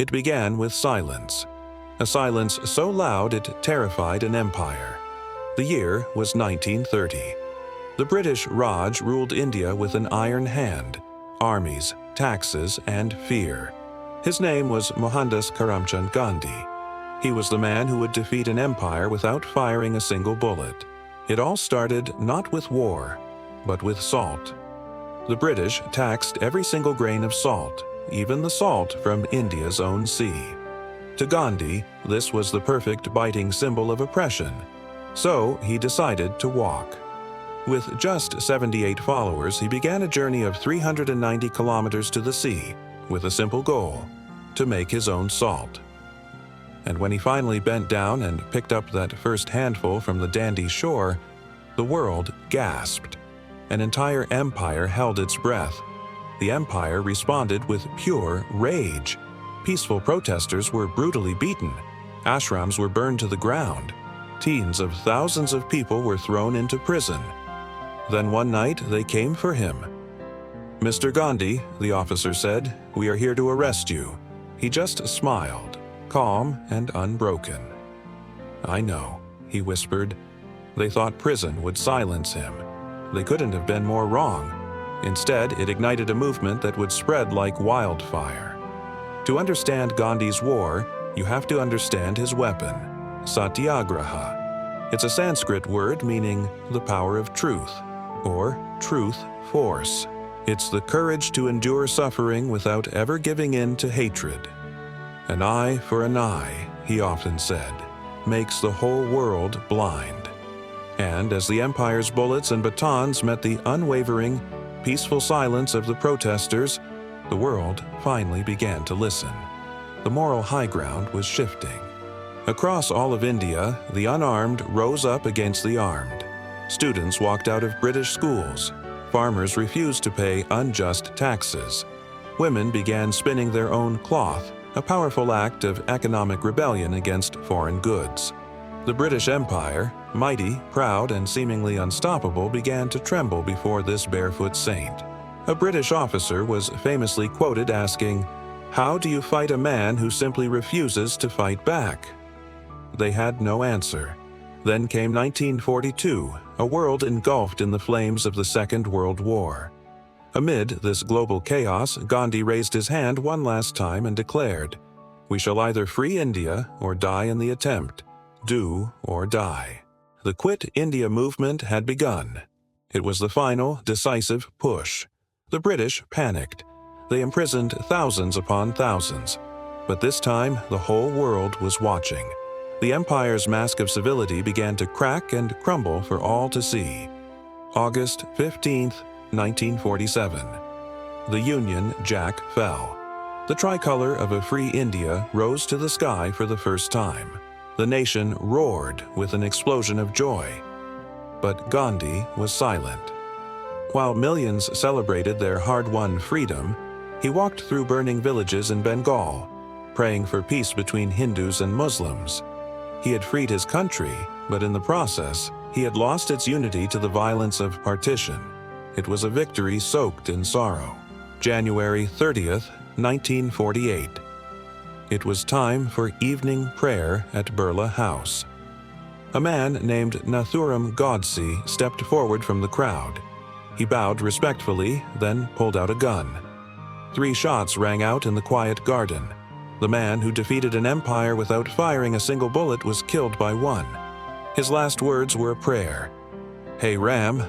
It began with silence, a silence so loud it terrified an empire. The year was 1930. The British Raj ruled India with an iron hand, armies, taxes, and fear. His name was Mohandas Karamchand Gandhi. He was the man who would defeat an empire without firing a single bullet. It all started not with war, but with salt. The British taxed every single grain of salt, even the salt from India's own sea. To Gandhi, this was the perfect biting symbol of oppression. So he decided to walk. With just 78 followers, he began a journey of 390 kilometers to the sea, with a simple goal: to make his own salt. And when he finally bent down and picked up that first handful from the Dandi shore, the world gasped. An entire empire held its breath. The empire responded with pure rage. Peaceful protesters were brutally beaten. Ashrams were burned to the ground. Teens of thousands of people were thrown into prison. Then one night they came for him. "Mr. Gandhi," the officer said, "we are here to arrest you." He just smiled, calm and unbroken. "I know," he whispered. They thought prison would silence him. They couldn't have been more wrong. Instead, it ignited a movement that would spread like wildfire. To understand Gandhi's war, you have to understand his weapon, Satyagraha. It's a Sanskrit word meaning the power of truth, or truth force. It's the courage to endure suffering without ever giving in to hatred. "An eye for an eye," he often said, "makes the whole world blind." And as the empire's bullets and batons met the unwavering, peaceful silence of the protesters, the world finally began to listen. The moral high ground was shifting. Across all of India, the unarmed rose up against the armed. Students walked out of British schools. Farmers refused to pay unjust taxes. Women began spinning their own cloth, a powerful act of economic rebellion against foreign goods. The British Empire, mighty, proud, and seemingly unstoppable, began to tremble before this barefoot saint. A British officer was famously quoted asking, "How do you fight a man who simply refuses to fight back?" They had no answer. Then came 1942, a world engulfed in the flames of the Second World War. Amid this global chaos, Gandhi raised his hand one last time and declared, "We shall either free India or die in the attempt. Do or die." The Quit India movement had begun. It was the final, decisive push. The British panicked. They imprisoned thousands upon thousands. But this time, the whole world was watching. The empire's mask of civility began to crack and crumble for all to see. August 15th, 1947. The Union Jack fell. The tricolor of a free India rose to the sky for the first time. The nation roared with an explosion of joy. But Gandhi was silent. While millions celebrated their hard-won freedom, he walked through burning villages in Bengal, praying for peace between Hindus and Muslims. He had freed his country, but in the process, he had lost its unity to the violence of partition. It was a victory soaked in sorrow. January 30th, 1948. It was time for evening prayer at Birla House. A man named Nathuram Godse stepped forward from the crowd. He bowed respectfully, then pulled out a gun. 3 shots rang out in the quiet garden. The man who defeated an empire without firing a single bullet was killed by one. His last words were a prayer. "Hey Ram."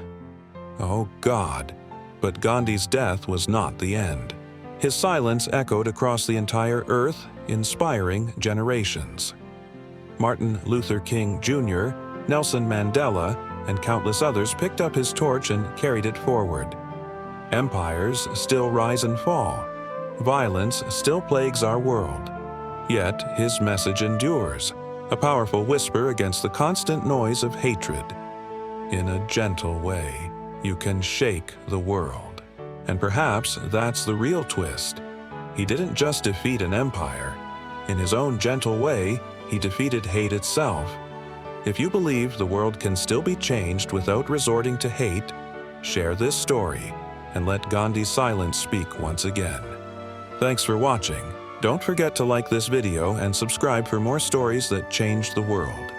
Oh God. But Gandhi's death was not the end. His silence echoed across the entire earth, inspiring generations. Martin Luther King Jr., Nelson Mandela, and countless others picked up his torch and carried it forward. Empires still rise and fall. Violence still plagues our world. Yet his message endures, a powerful whisper against the constant noise of hatred. In a gentle way, you can shake the world. And perhaps that's the real twist. He didn't just defeat an empire. In his own gentle way, he defeated hate itself. If you believe the world can still be changed without resorting to hate, share this story and let Gandhi's silence speak once again. Thanks for watching. Don't forget to like this video and subscribe for more stories that change the world.